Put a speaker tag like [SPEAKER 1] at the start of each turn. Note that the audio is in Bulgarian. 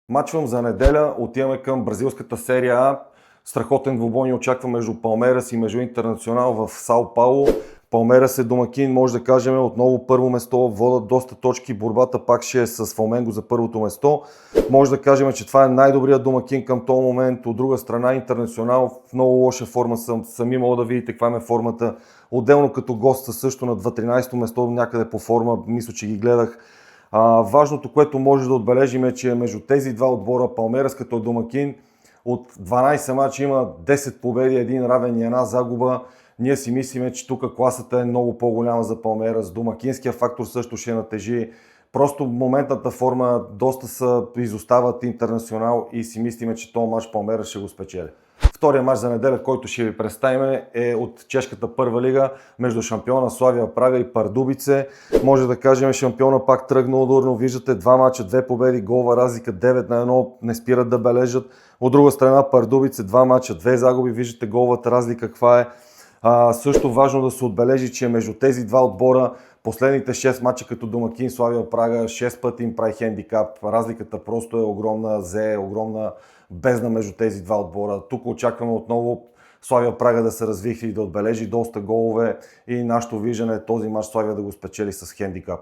[SPEAKER 1] Мачвам за неделя, отиваме към бразилската серия А. Страхотен двубой ни очаква между Палмерас и между Интернационал в Сао Пауло. Палмерас е домакин, може да кажем отново първо место, водят доста точки, борбата пак ще е с Фламенго за първото место. Може да кажем, че това е най-добрият домакин към този момент. От друга страна Интернационал в много лоша форма, сами мога да видите каква е формата. Отделно като гост са също на 13-то место някъде по форма, мисля, че ги гледах. Важното, което може да отбележим е, че между тези два отбора Палмерас като домакин от 12 мача има 10 победи, един равен и една загуба. Ние си мислиме, че тук класата е много по-голяма за Палмерас. Домакинския фактор също ще натежи. Просто моментната форма доста са изостават Интернационал и си мислиме, че този мач Палмерас ще го спечели. Втория мач за неделя, който ще ви представим, е от чешката първа лига между шампиона Славия Прага и Пардубице. Може да кажем, шампиона пак тръгна удобно. Виждате два мача, две победи, голова разлика 9-1, не спират да бележат. От друга страна Пардубице, два мача, две загуби, виждате головата разлика каква е. Също важно да се отбележи, че между тези два отбора последните 6 мача като домакин Славия Прага 6 пъти им прави хендикап. Разликата просто е огромна, огромна бездна между тези два отбора. Тук очакваме отново Славия Прага да се развихри и да отбележи доста голове и нашето виждане е този мач Славия да го спечели с хендикап.